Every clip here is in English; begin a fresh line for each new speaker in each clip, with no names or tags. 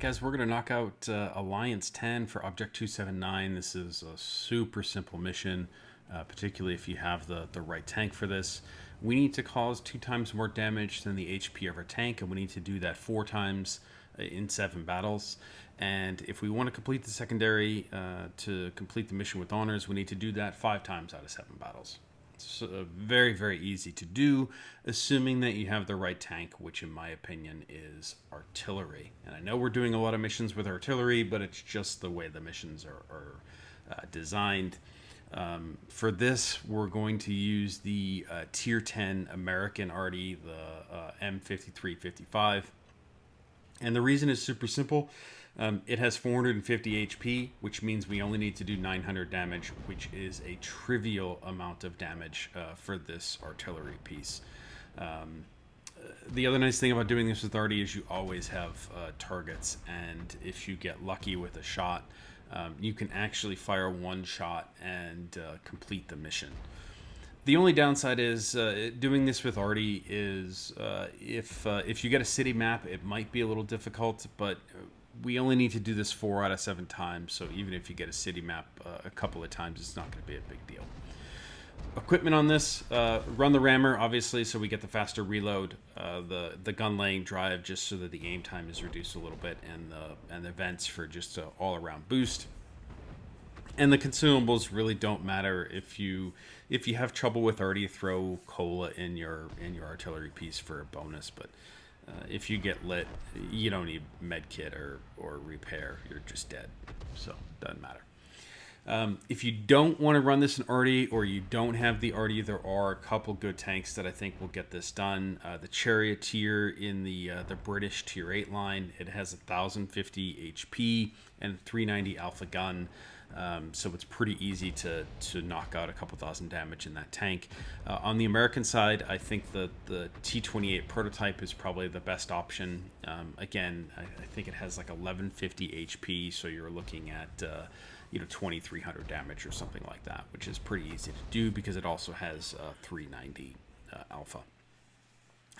guys, we're going to knock out Alliance-10 for Object 279. This is a super simple mission, particularly if you have the right tank for this. We need to cause 2 times more damage than the HP of our tank, and we need to do that 4 times in 7 battles. And if we want to complete the secondary to complete the mission with honors, we need to do that 5 times out of 7 battles. It's very, very easy to do, assuming that you have the right tank, which in my opinion is artillery. And I know we're doing a lot of missions with artillery, but it's just the way the missions are designed. For this, we're going to use the Tier 10 American arty, the M5355. And the reason is super simple. It has 450 HP, which means we only need to do 900 damage, which is a trivial amount of damage for this artillery piece. The other nice thing about doing this with arty is you always have targets, and if you get lucky with a shot, you can actually fire 1 shot and complete the mission. The only downside is doing this with arty is if you get a city map, it might be a little difficult, but we only need to do this 4 out of 7 times, so even if you get a city map a couple of times, it's not going to be a big deal. Equipment on this, run the rammer, obviously, so we get the faster reload, the gun laying drive just so that the aim time is reduced a little bit, and the vents for just an all-around boost. And the consumables really don't matter. If you have trouble with arty, throw cola in your artillery piece for a bonus, but if you get lit, you don't need med kit or repair. You're just dead, so it doesn't matter. If you don't want to run this in arty, or you don't have the arty, there are a couple good tanks that I think will get this done. The Charioteer in the British Tier 8 line, it has 1050 HP and 390 alpha gun. So it's pretty easy to knock out a couple thousand damage in that tank. On the American side, I think the T-28 prototype is probably the best option. Again, I think it has like 1150 HP, so you're looking at 2300 damage or something like that, which is pretty easy to do because it also has 390 alpha.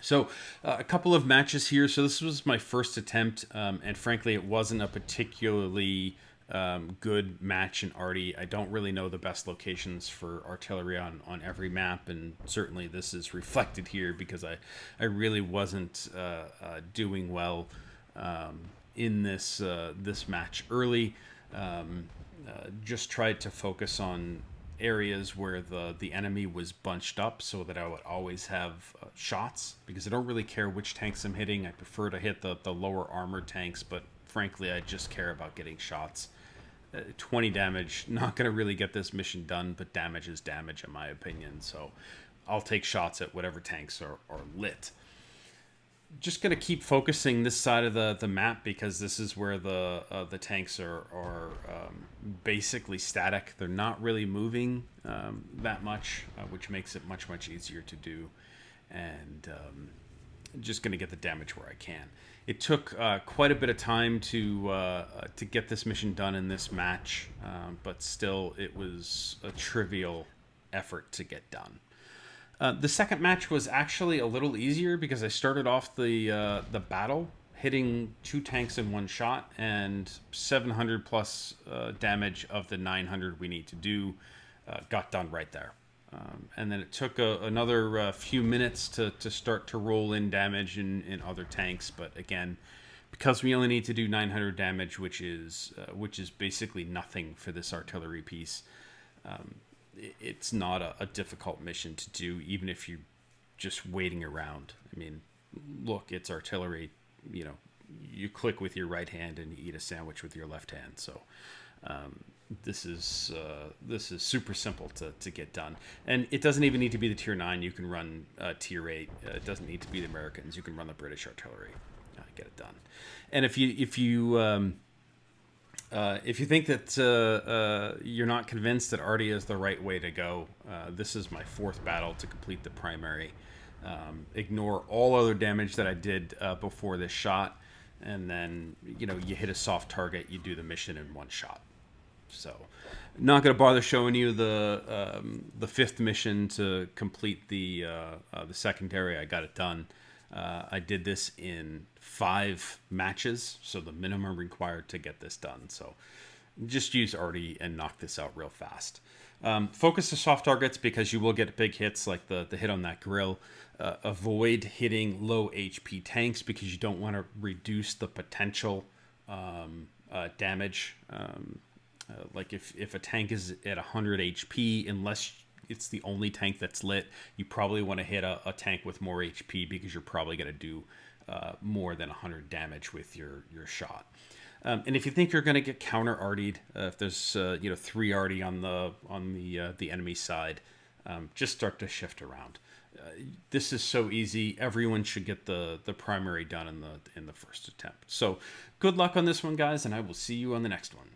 So a couple of matches here. So this was my first attempt, and frankly, it wasn't a particularly good match in arty. I don't really know the best locations for artillery on every map, and certainly this is reflected here because I really wasn't doing well in this match early. Just tried to focus on areas where the enemy was bunched up so that I would always have shots, because I don't really care which tanks I'm hitting. I prefer to hit the lower armored tanks, but frankly I just care about getting shots. 20 damage, not going to really get this mission done, but damage is damage in my opinion, so I'll take shots at whatever tanks are lit. Just going to keep focusing this side of the map because this is where the tanks are basically static. They're not really moving that much, which makes it much easier to do, and just going to get the damage where I can. It took quite a bit of time to get this mission done in this match, but still it was a trivial effort to get done. The second match was actually a little easier because I started off the battle hitting 2 tanks in 1 shot, and 700 plus damage of the 900 we need to do got done right there. And then it took another few minutes to start to roll in damage in other tanks, but again, because we only need to do 900 damage, which is basically nothing for this artillery piece, it's not a difficult mission to do, even if you're just waiting around. I mean, look, it's artillery. You click with your right hand and you eat a sandwich with your left hand. So this is super simple to get done, and it doesn't even need to be the Tier 9. You can run Tier 8. It doesn't need to be the Americans. You can run the British artillery. Get it done. And if you think that you're not convinced that arty is the right way to go, this is my 4th battle to complete the primary. Ignore all other damage that I did before this shot, and then you hit a soft target, you do the mission in 1 shot. So not going to bother showing you the 5th mission to complete the secondary. I got it done. I did this in 5 matches, so the minimum required to get this done. So just use arty and knock this out real fast. Focus the soft targets because you will get big hits like the hit on that grill. Avoid hitting low HP tanks because you don't want to reduce the potential damage. Like if a tank is at 100 HP, unless it's the only tank that's lit, you probably want to hit a tank with more HP because you're probably going to do more than 100 damage with your shot. And if you think you're going to get counter artied, if there's 3 arty on the enemy side, just start to shift around. This is so easy. Everyone should get the primary done in the first attempt. So good luck on this one, guys, and I will see you on the next one.